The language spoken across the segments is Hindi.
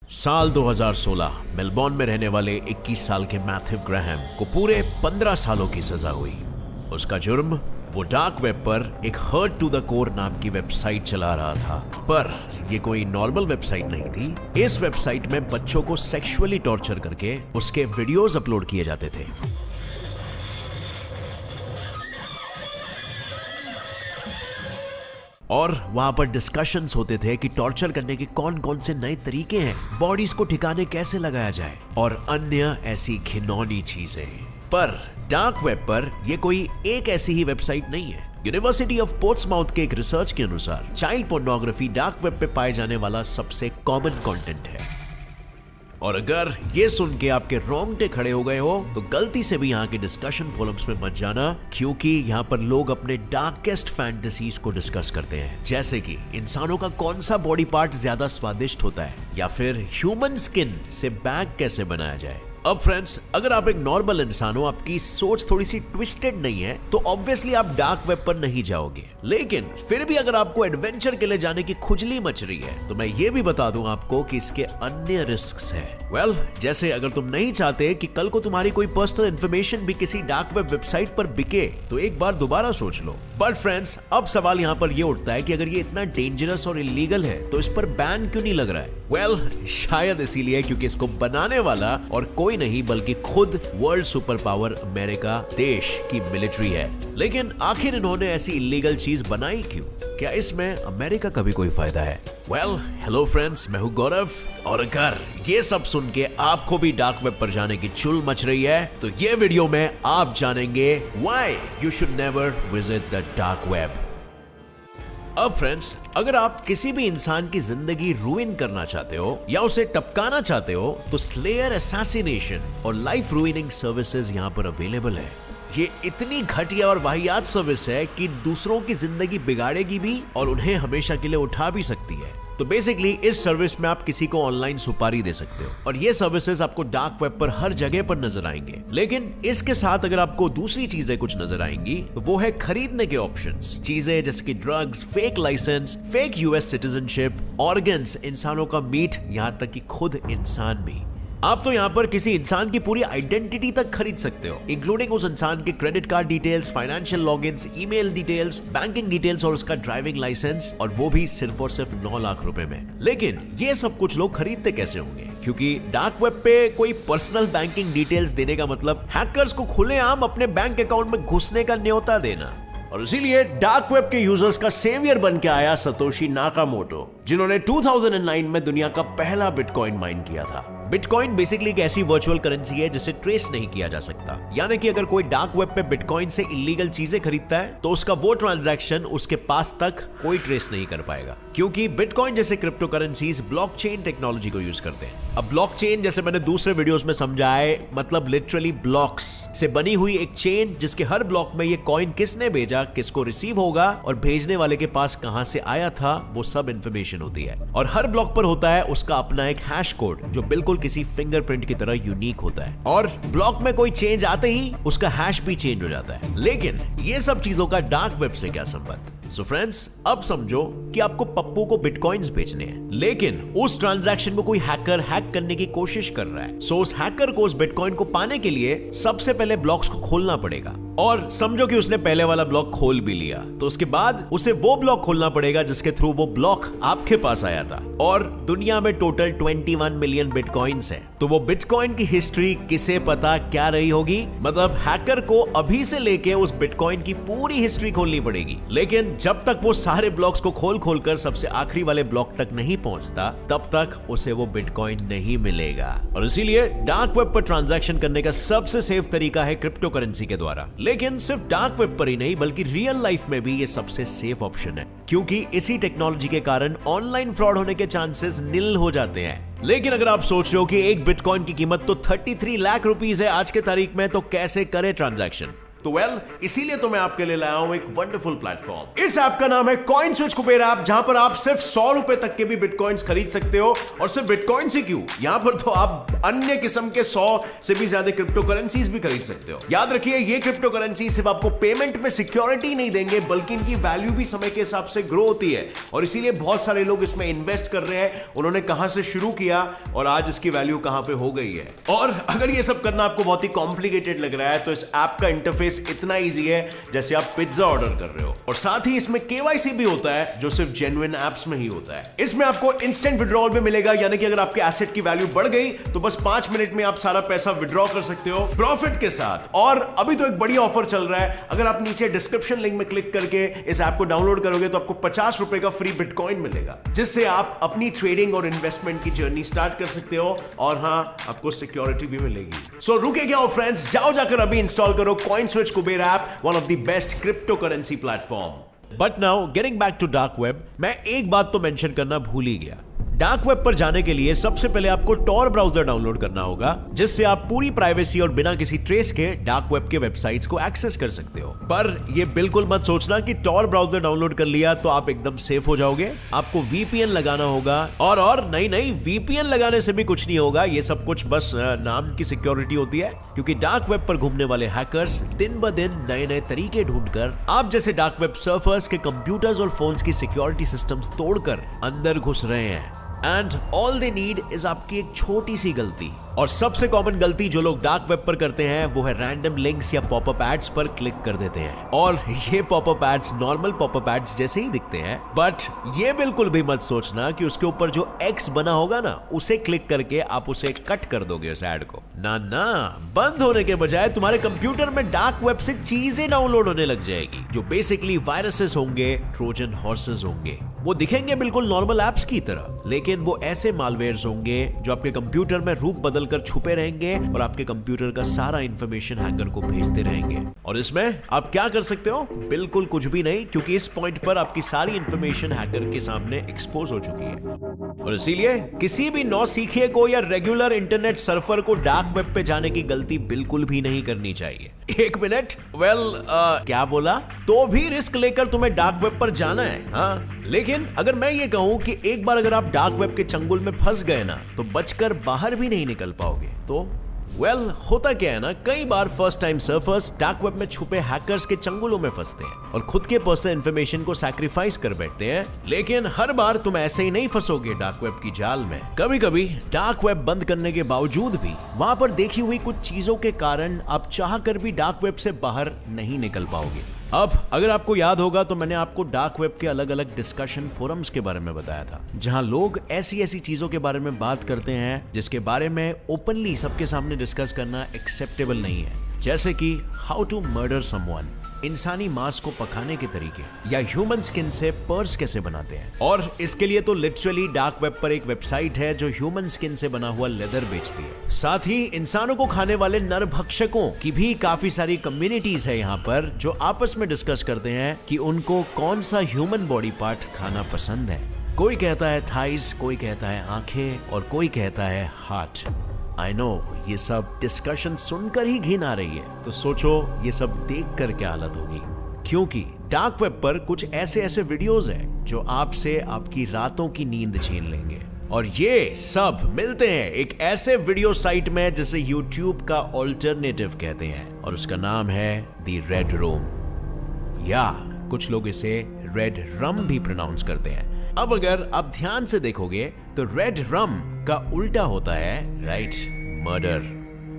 साल 2016 मेलबोर्न में रहने वाले 21 साल के मैथ्यू ग्राहम को पूरे 15 सालों की सजा हुई। उसका जुर्म, वो डार्क वेब पर एक हर्ट टू द कोर नाम की वेबसाइट चला रहा था। पर ये कोई नॉर्मल वेबसाइट नहीं थी। इस वेबसाइट में बच्चों को सेक्सुअली टॉर्चर करके उसके वीडियोस अपलोड किए जाते थे। और वहां पर डिस्कशंस होते थे कि टॉर्चर करने के कौन कौन से नए तरीके हैं, बॉडीज को ठिकाने कैसे लगाया जाए और अन्य ऐसी घिनौनी चीजें। पर डार्क वेब पर यह कोई एक ऐसी ही वेबसाइट नहीं है। यूनिवर्सिटी ऑफ पोर्ट्समाउथ के एक रिसर्च के अनुसार चाइल्ड पोर्नोग्राफी डार्क वेब पे पाए जाने वाला सबसे कॉमन कंटेंट है। और अगर ये सुन के आपके रोंगटे खड़े हो गए हो तो गलती से भी यहाँ के डिस्कशन फोरम्स में मत जाना, क्योंकि यहाँ पर लोग अपने डार्केस्ट फैंटेसीज को डिस्कस करते हैं, जैसे कि इंसानों का कौन सा बॉडी पार्ट ज्यादा स्वादिष्ट होता है, या फिर ह्यूमन स्किन से बैग कैसे बनाया जाए। अब फ्रेंड्स, अगर आप एक नॉर्मल इंसान हो, आपकी सोच थोड़ी सी ट्विस्टेड नहीं है, तो ऑब्वियसली आप डार्क वेब पर नहीं जाओगे। लेकिन फिर भी अगर आपको एडवेंचर के लिए जाने की खुजली मच रही है, तो मैं ये भी बता दूं आपको कि इसके अन्य रिस्क्स हैं। वेल, जैसे अगर तुम नहीं चाहते कि कल को तुम्हारी कोई पर्सनल इंफॉर्मेशन भी किसी डार्क वेब वेबसाइट पर बिके, तो एक बार दोबारा सोच लो। बट फ्रेंड्स, अब सवाल यहाँ पर ये उठता है कि अगर ये इतना डेंजरस और इलीगल है, तो इस पर बैन क्यों नहीं लग रहा है? वेल, शायद इसीलिए क्योंकि इसको बनाने वाला और कोई नहीं बल्कि खुद वर्ल्ड सुपर पावर अमेरिका देश की मिलिट्री है। लेकिन आखिर इन्होंने ऐसी इलीगल चीज बनाई क्यों? क्या इसमें अमेरिका का भी कोई फायदा है? वेल, हेलो फ्रेंड्स, मैं हूं गौरव, और अगर ये सब सुन के आपको भी डार्क वेब पर जाने की चुल मच रही है, तो ये वीडियो में आप जानेंगे why you should never visit the dark web. अब फ्रेंड्स, अगर आप किसी भी इंसान की जिंदगी रूइन करना चाहते हो या उसे टपकाना चाहते हो, तो स्लेयर असैसिनेशन और लाइफ रूइनिंग सर्विसेज यहां पर अवेलेबल है। ये इतनी घटिया और वाहियात सर्विस है कि दूसरों की जिंदगी बिगाड़ेगी भी और उन्हें हमेशा के लिए उठा भी सकती है। तो बेसिकली इस सर्विस में आप किसी को ऑनलाइन सुपारी दे सकते हो, और ये सर्विसेज आपको डार्क वेब पर हर जगह पर नजर आएंगे। लेकिन इसके साथ अगर आपको दूसरी चीजें कुछ नजर आएंगी, तो वो है खरीदने के ऑप्शंस। चीजें जैसे कि drugs, fake license, fake US citizenship, organs, इंसानों का मीट, यहां तक कि खुद इंसान भी। आप तो यहाँ पर किसी इंसान की पूरी आइडेंटिटी तक खरीद सकते हो, इंक्लूडिंग उस इंसान के credit card details, financial logins, email details, banking details और उसका ड्राइविंग लाइसेंस, और वो भी सिर्फ और सिर्फ 9 लाख रुपए में। लेकिन ये सब कुछ लोग खरीदते कैसे होंगे? क्योंकि डार्क वेब पे कोई पर्सनल बैंकिंग डिटेल्स देने का मतलब हैकर्स को खुलेआम अपने बैंक अकाउंट में घुसने का न्योता देना। और इसीलिए डार्क वेब के यूजर्स का सेवियर बन के आया सतोशी नाकामोटो, जिन्होंने 2009 में दुनिया का पहला बिटकॉइन माइन किया था। बिटकॉइन बेसिकली एक ऐसी वर्चुअल करेंसी है जिसे ट्रेस नहीं किया जा सकता। यानी कि अगर कोई डार्क वेब पे बिटकॉइन से इलीगल चीजें खरीदता है, तो उसका वो ट्रांजैक्शन उसके पास तक कोई ट्रेस नहीं कर पाएगा, क्योंकि बिटकॉइन जैसे क्रिप्टो करेंसीज ब्लॉकचेन टेक्नोलॉजी को यूज करते हैं। अब ब्लॉकचेन, जैसे मैंने दूसरे वीडियोस में समझा है, मतलब लिटरली ब्लॉक्स से बनी हुई एक चेन, जिसके हर ब्लॉक में ये कॉइन किसने भेजा, किसको रिसीव होगा और भेजने वाले के पास कहां से आया था, वो सब इंफॉर्मेशन होती है। और हर ब्लॉक पर होता है उसका अपना एक हैश कोड, जो बिल्कुल किसी फिंगरप्रिंट की तरह यूनिक होता है। और ब्लॉक में कोई चेंज आते ही उसका हैश भी चेंज हो जाता है। लेकिन ये सब चीजों का डार्क वेब से क्या संबंध? सो फ्रेंड्स, अब समझो कि आपको पप्पू को बिटकॉइंस बेचने हैं, लेकिन उस ट्रांजैक्शन को कोई हैकर हैक करने की कोशिश कर रहा है। सो उस हैकर को उस बिटकॉइन को पाने के लिए सबसे पहले ब्लॉक्स को खोलना पड़ेगा। और समझो कि उसने पहले वाला ब्लॉक खोल भी लिया, तो उसके बाद उसे वो ब्लॉक खोलना पड़ेगा जिसके थ्रू वो ब्लॉक आपके पास आया था। और दुनिया में टोटल 21 मिलियन बिटकॉइंस हैं। तो वो बिटकॉइन की हिस्ट्री किसे पता क्या रही होगी? मतलब हैकर को अभी से लेके उस बिटकॉइन की पूरी हिस्ट्री खोलनी पड़ेगी। लेकिन जब तक वो सारे ब्लॉक्स को खोल खोल कर सबसे आखिरी वाले ब्लॉक तक नहीं पहुंचता, तब तक उसे वो बिटकॉइन नहीं मिलेगा। और इसीलिए डार्क वेब पर ट्रांजैक्शन करने का सबसे सेफ तरीका है क्रिप्टो करेंसी के द्वारा। लेकिन सिर्फ डार्क वेब पर ही नहीं, बल्कि रियल लाइफ में भी ये सबसे सेफ ऑप्शन है, क्योंकि इसी टेक्नोलॉजी के कारण ऑनलाइन फ्रॉड होने के चांसेस निल हो जाते हैं। लेकिन अगर आप सोच रहे हो कि एक बिटकॉइन की कीमत तो 33 लाख रुपीस है आज के तारीख में, तो कैसे करे ट्रांजैक्शन? तो इसीलिए तो मैं आपके लिए लाया हूं एक वंडरफुल प्लेटफॉर्म। इस ऐप का नाम है कॉइनस्विच कुबेर ऐप, जहां पर आप सिर्फ 100 रुपए तक के भी बिटकॉइंस खरीद सकते हो। और सिर्फ बिटकॉइन से क्यों, यहां पर तो आप अन्य किस्म के 100 से भी ज्यादा क्रिप्टो करेंसीज भी खरीद सकते हो। याद रखिए, ये क्रिप्टो करेंसी सिर्फ आपको पेमेंट में सिक्योरिटी नहीं देंगे, बल्कि इनकी वैल्यू भी समय के हिसाब से ग्रो होती है। और इसीलिए बहुत सारे लोग इसमें इन्वेस्ट कर रहे हैं। उन्होंने कहां से शुरू किया और आज इसकी वैल्यू कहां पे हो गई है। और अगर ये सब करना आपको बहुत ही कॉम्प्लिकेटेड लग रहा है, तो इस ऐप का इंटरफेस इतना ईजी है जैसे आप पिज्जा ऑर्डर कर रहे हो। और साथ ही इसमें केवाईसी भी होता है, जो सिर्फ जेन्युइन एप्स में ही होता है। इसमें आपको इंस्टेंट विड्रॉल भी मिलेगा, यानी कि अगर आपके एसेट की वैल्यू बढ़ गई तो बस 5 मिनट में आप सारा पैसा विड्रॉ कर सकते हो प्रॉफिट के साथ। और अभी तो एक बड़ी ऑफर चल रहा है, अगर आप नीचे डिस्क्रिप्शन लिंक में क्लिक करके इस ऐप को डाउनलोड करोगे तो आपको 50 रुपए का फ्री बिटकॉइन मिलेगा, जिससे आप अपनी ट्रेडिंग और इन्वेस्टमेंट की जर्नी स्टार्ट कर सकते हो। और हां, आपको सिक्योरिटी भी मिलेगी। सो रुके क्या हो फ्रेंड्स, जाओ जाकर अभी इंस्टॉल करो CoinSwitch Kuber app, one of the best crypto currency platform. But now getting back to dark web, मैं एक बात तो मेंशन करना भूल ही गया। डार्क वेब पर जाने के लिए सबसे पहले आपको टॉर ब्राउजर डाउनलोड करना होगा, जिससे आप पूरी प्राइवेसी और बिना किसी ट्रेस के डार्क वेब के वेबसाइट्स को एक्सेस कर सकते हो। पर यह बिल्कुल मत सोचना कि टॉर ब्राउजर डाउनलोड कर लिया तो आप एकदम सेफ हो जाओगे। आपको वीपीएन लगाना होगा। और नहीं, वीपीएन लगाने से भी कुछ नहीं होगा। ये सब कुछ बस नाम की सिक्योरिटी होती है, क्योंकि डार्क वेब पर घूमने वाले हैकर्स दिन ब दिन नए नए तरीके ढूंढकर आप जैसे डार्क वेब सर्फर्स के कंप्यूटर्स और फोन्स की सिक्योरिटी सिस्टम्स तोड़कर अंदर घुस रहे हैं। And all they need is आपकी एक छोटी सी गलती। और सबसे कॉमन गलती जो लोग डार्क वेब पर करते हैं वो है रैंडम लिंक्स या पॉपअप एड्स पर क्लिक कर देते हैं। और ये popup ads normal popup ads जैसे ही दिखते हैं, बट ये बिल्कुल भी मत सोचना कि उसके ऊपर जो एक्स बना होगा ना, उसे क्लिक करके आप उसे कट कर दोगे उस एड को। ना, बंद होने के बजाय तुम्हारे कंप्यूटर में डार्क वेब से चीजें डाउनलोड होने लग जाएगी, जो बेसिकली वायरसेस होंगे, ट्रोजन हॉर्सेस होंगे। वो दिखेंगे बिल्कुल नॉर्मल एप्स की तरह, लेकिन वो ऐसे मालवेयर्स होंगे जो आपके कंप्यूटर में रूप बदलकर छुपे रहेंगे और आपके कंप्यूटर का सारा इंफॉर्मेशन हैकर को भेजते रहेंगे। और इसमें आप क्या कर सकते हो? बिल्कुल कुछ भी नहीं, क्योंकि इस पॉइंट पर आपकी सारी इंफॉर्मेशन हैकर के सामने एक्सपोज हो चुकी है। और इसीलिए किसी भी नौसीखिए को या रेगुलर इंटरनेट सर्फर को डार्क वेब पे जाने की गलती बिल्कुल भी नहीं करनी चाहिए। एक मिनट, क्या बोला? तो भी रिस्क लेकर तुम्हें डार्क वेब पर जाना है? हाँ, लेकिन अगर मैं ये कहूं कि एक बार अगर आप डार्क वेब के चंगुल में फंस गए ना, तो बचकर बाहर भी नहीं निकल पाओगे। तो होता क्या है ना, कई बार first time surfers dark web में छुपे हैकर्स के चंगुलों में फंसते हैं और खुद के पर्सनल इंफॉर्मेशन को सैक्रिफाइस कर बैठते हैं। लेकिन हर बार तुम ऐसे ही नहीं फंसोगे डार्क वेब की जाल में। कभी कभी डार्क वेब बंद करने के बावजूद भी वहां पर देखी हुई कुछ चीजों के कारण आप चाह कर भी डार्क वेब से बाहर नहीं निकल पाओगे। अब अगर आपको याद होगा तो मैंने आपको डार्क वेब के अलग अलग डिस्कशन फोरम्स के बारे में बताया था, जहां लोग ऐसी ऐसी चीजों के बारे में बात करते हैं जिसके बारे में ओपनली सबके सामने डिस्कस करना एक्सेप्टेबल नहीं है। जैसे कि हाउ टू मर्डर समवन, इंसानी मांस को पकाने के तरीके, या ह्यूमन स्किन से पर्स कैसे बनाते हैं। और इसके लिए तो लिटरली डार्क वेब पर एक वेबसाइट है जो ह्यूमन स्किन से बना हुआ लेदर बेचती है। साथ ही इंसानों को खाने वाले नरभक्षकों की भी काफी सारी कम्युनिटीज है यहाँ पर, जो आपस में डिस्कस करते हैं कि उनको कौन सा ह्यूमन बॉडी पार्ट खाना पसंद है। कोई कहता है थाइस, कोई कहता है आंखें, और कोई कहता है हार्ट। आई नो, ये सब डिस्कशन सुनकर ही घिन आ रही है, तो सोचो ये सब देखकर क्या हालत होगी। क्योंकि डार्क वेब पर कुछ ऐसे ऐसे वीडियोस हैं जो आपसे आपकी रातों की नींद छीन लेंगे। और ये सब मिलते हैं एक ऐसे वीडियो साइट में जिसे YouTube का ऑल्टरनेटिव कहते हैं, और उसका नाम है द रेड रूम, या कुछ लोग इसे रेड रम भी प्रोनाउंस करते हैं। अब अगर आप ध्यान से देखोगे तो रेड रम का उल्टा होता है राइट, मर्डर।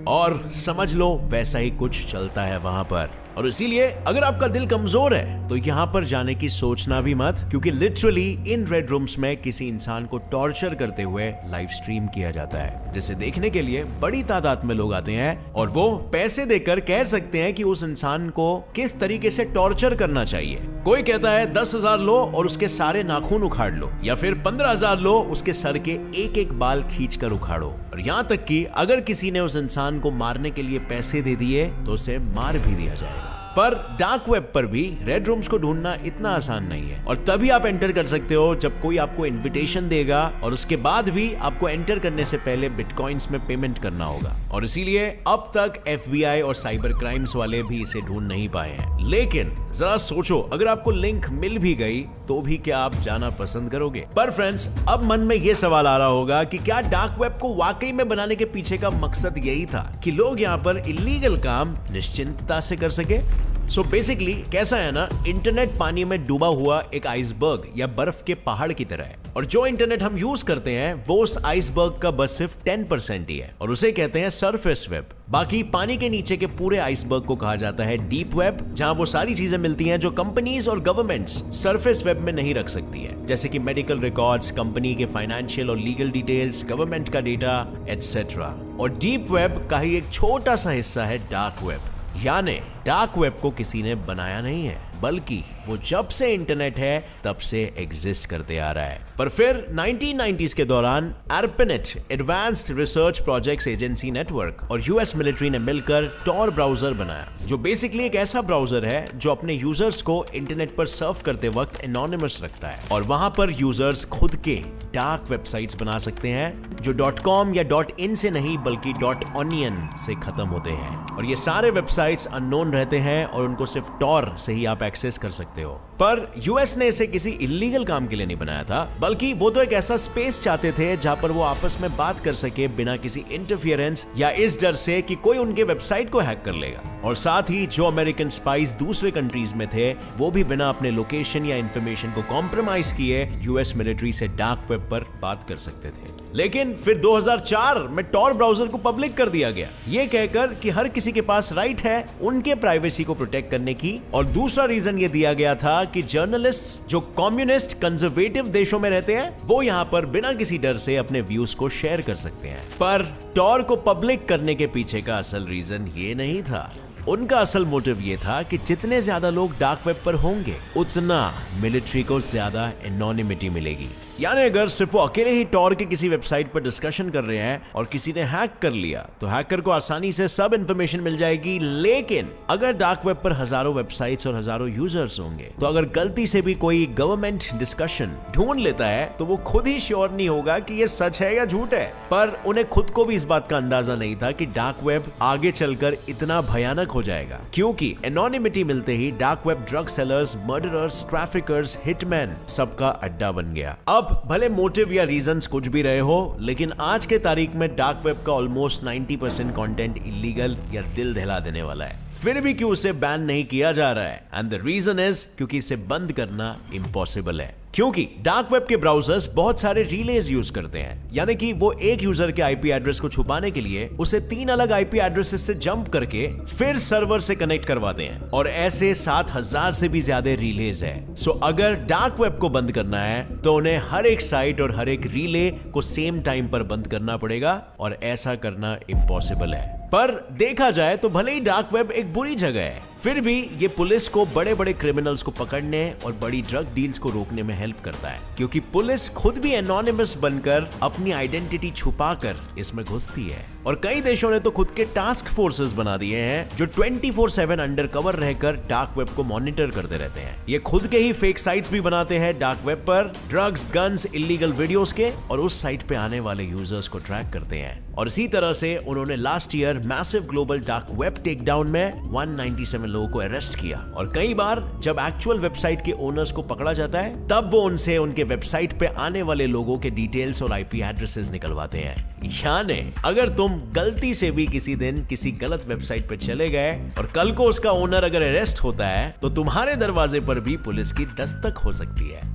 और समझ लो वैसा ही कुछ चलता है वहां पर। और इसीलिए अगर आपका दिल कमजोर है तो यहाँ पर जाने की सोचना भी मत, क्योंकि लिटरली इन रेड रूम्स में किसी इंसान को टॉर्चर करते हुए लाइव स्ट्रीम किया जाता है, जिसे देखने के लिए बड़ी तादाद में लोग आते हैं और वो पैसे देकर कह सकते हैं कि उस इंसान को किस तरीके से टॉर्चर करना चाहिए। कोई कहता है 10,000 लो और उसके सारे नाखून उखाड़ लो, या फिर 15,000 लो, उसके सर के एक एक बाल खींच कर उखाड़ो। और यहाँ तक कि अगर किसी ने उस इंसान को मारने के लिए पैसे दे दिए तो उसे मार भी दिया जाएगा। पर डार्क वेब पर भी रेड रूम्स को ढूंढना इतना आसान नहीं है, और तभी आप एंटर कर सकते हो जब कोई आपको इनविटेशन देगा, और उसके बाद भी आपको एंटर करने से पहले बिटकॉइंस में पेमेंट करना होगा। और इसीलिए अब तक FBI और साइबर क्राइम्स वाले भी इसे ढूंढ नहीं पाए हैं। लेकिन जरा सोचो, अगर आपको लिंक मिल भी गई तो भी क्या आप जाना पसंद करोगे? पर फ्रेंड्स, अब मन में यह सवाल आ रहा होगा कि क्या डार्क वेब को वाकई में बनाने के पीछे का मकसद यही था कि लोग यहाँ पर इलीगल काम निश्चिंतता से कर सके? सो बेसिकली कैसा है ना, इंटरनेट पानी में डूबा हुआ एक आइसबर्ग या बर्फ के पहाड़ की तरह है, और जो इंटरनेट हम यूज करते हैं वो उस आइसबर्ग का बस सिर्फ 10% ही है, और उसे कहते हैं सरफेस वेब। बाकी पानी के नीचे के पूरे आइसबर्ग को कहा जाता है डीप वेब, जहां वो सारी चीजें मिलती हैं जो कंपनीज और गवर्नमेंट्स सरफेस वेब में नहीं रख सकती है, जैसे कि मेडिकल रिकॉर्ड्स, कंपनी के फाइनेंशियल और लीगल डिटेल्स, गवर्नमेंट का डेटा एटसेट्रा। और डीप वेब का ही एक छोटा सा हिस्सा है डार्क वेब। यानी डार्क वेब को किसी ने बनाया नहीं है, बल्कि वो जब से इंटरनेट है तब से एग्जिस्ट करते आ रहा है। पर फिर 1990s के दौरान ARPANET advanced research projects agency network और US मिलिट्री ने मिलकर टॉर ब्राउजर बनाया, जो बेसिकली एक ऐसा ब्राउजर है जो अपने यूजर्स को इंटरनेट पर सर्फ करते वक्त एनोनिमस रखता है, और वहां पर यूजर्स खुद के डार्क वेबसाइट्स बना सकते हैं जो .com या .in से नहीं बल्कि .onion से खत्म होते हैं। और ये सारे वेबसाइट्स अननोन रहते हैं और उनको सिर्फ टॉर से ही आप एक्सेस कर सकते हो। पर यूएस ने इसे किसी इलीगल काम के लिए नहीं बनाया था, बल्कि वो तो एक ऐसा स्पेस चाहते थे जहां पर वो आपस में बात कर सके बिना किसी इंटरफियरेंस या इस डर से कि कोई उनके वेबसाइट को हैक कर लेगा। और साथ ही जो अमेरिकन स्पाइस दूसरे कंट्रीज में थे वो भी बिना अपने लोकेशन या इंफॉर्मेशन को कॉम्प्रोमाइज किए यूएस मिलिट्री से डार्क वेब पर बात कर सकते थे। लेकिन फिर 2004 में टॉर ब्राउजर को पब्लिक कर दिया गया, ये कहकर कि हर किसी के पास राइट है उनके प्राइवेसी को प्रोटेक्ट करने की। और दूसरा रीजन ये दिया गया था कि जर्नलिस्ट्स जो कम्युनिस्ट कंजर्वेटिव देशों में रहते हैं वो यहाँ पर बिना किसी डर से अपने व्यूज को शेयर कर सकते हैं। पर टॉर को पब्लिक करने के पीछे का असल रीजन ये नहीं था। उनका असल मोटिव ये था कि जितने ज्यादा लोग डार्क वेब पर होंगे उतना मिलिट्री को ज्यादा एनोनिमिटी मिलेगी। यानी अगर सिर्फ वो अकेले ही टॉर के किसी वेबसाइट पर डिस्कशन कर रहे हैं और किसी ने हैक कर लिया तो हैकर को आसानी से सब इंफॉर्मेशन मिल जाएगी। लेकिन अगर डार्क वेब पर हजारों वेबसाइट्स और हजारों यूजर्स होंगे तो अगर गलती से भी कोई गवर्नमेंट डिस्कशन ढूंढ लेता है तो वो खुद ही श्योर नहीं होगा कि ये सच है या झूठ है। पर उन्हें खुद को भी इस बात का अंदाजा नहीं था कि डार्क वेब आगे चलकर इतना भयानक हो जाएगा, क्योंकि एनोनिमिटी मिलते ही dark web drug sellers, murderers, traffickers, hitman सबका अड्डा बन गया। अब भले मोटिव या रीजंस कुछ भी रहे हो, लेकिन आज के तारीख में डार्क वेब का ऑलमोस्ट 90% कंटेंट इलीगल या दिल दहला देने वाला है। फिर भी क्यों उसे बैन नहीं किया जा रहा है? एंड द रीजन इज क्योंकि इसे बंद करना इम्पॉसिबल है। क्योंकि डार्क वेब के ब्राउजर्स बहुत सारे रिलेज यूज करते हैं, यानी कि वो एक यूजर के आईपी एड्रेस को छुपाने के लिए उसे 3 अलग आईपी एड्रेसेस से जंप करके फिर सर्वर से कनेक्ट करवाते हैं, और ऐसे 7000 से भी ज्यादा रिलेज है। सो अगर डार्क वेब को बंद करना है तो उन्हें हर एक साइट और हर एक रिले को सेम टाइम पर बंद करना पड़ेगा, और ऐसा करना इम्पॉसिबल है। पर देखा जाए तो भले ही डार्क वेब एक बुरी जगह है, फिर भी ये पुलिस को बड़े बड़े क्रिमिनल्स को पकड़ने और बड़ी ड्रग डील्स को रोकने में हेल्प करता है, क्योंकि पुलिस खुद भी एनोनिमस बनकर अपनी आइडेंटिटी छुपाकर इसमें घुसती है। और कई देशों ने तो खुद के टास्क फोर्सेस बना दिए हैं जो 24/7 अंडरकवर रहकर डार्क वेब को मॉनिटर करते रहते हैं। ये खुद के ही फेक साइट्स भी बनाते हैं डार्क वेब पर, ड्रग्स, गन्स, इलीगल वीडियोस के, और उस साइट पे आने वाले यूजर्स को ट्रैक करते हैं। और इसी तरह से उन्होंने last year massive global dark web takedown में 197 लोगों को अरेस्ट किया। और कई बार जब एक्चुअल वेबसाइट के ओनर्स को पकड़ा जाता है तब वो उनसे उनके वेबसाइट पे आने वाले लोगों के डिटेल्स और आईपी एड्रेसेस निकलवाते हैं। यानी अगर तुम गलती से भी किसी दिन किसी गलत वेबसाइट पे चले गए और कल को उसका ओनर अगर अरेस्ट होता है तो तुम्हारे दरवाजे पर भी पुलिस की दस्तक हो सकती है।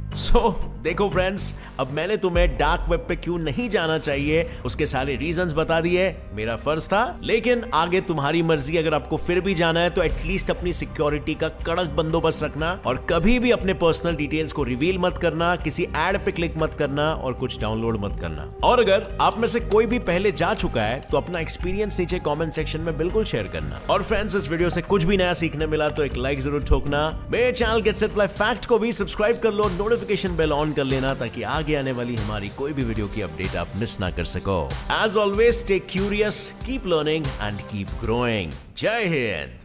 देखो फ्रेंड्स, अब मैंने तुम्हें डार्क वेब पे क्यों नहीं जाना चाहिए उसके सारे रीजंस बता दिए, मेरा फर्ज था। लेकिन आगे तुम्हारी मर्जी, अगर आपको फिर भी जाना है तो एटलीस्ट अपनी सिक्योरिटी का कड़क बंदोबस्त रखना, और कभी भी अपने पर्सनल डिटेल्स को रिवील मत करना, किसी एड पे क्लिक मत करना, और कुछ डाउनलोड मत करना। और अगर आप में से कोई भी पहले जा चुका है तो अपना एक्सपीरियंस नीचे कमेंट सेक्शन में बिल्कुल शेयर करना। और फ्रेंड्स, इस वीडियो से कुछ भी नया सीखने मिला तो एक लाइक जरूर ठोकना। मेरे channel get set fly fact को भी सब्सक्राइब कर लो, नोटिफिकेशन बेल ऑन कर लेना ताकि आगे आने वाली हमारी कोई भी वीडियो की अपडेट आप मिस ना कर सको। As always, stay curious, keep learning and keep growing. जय हिंद।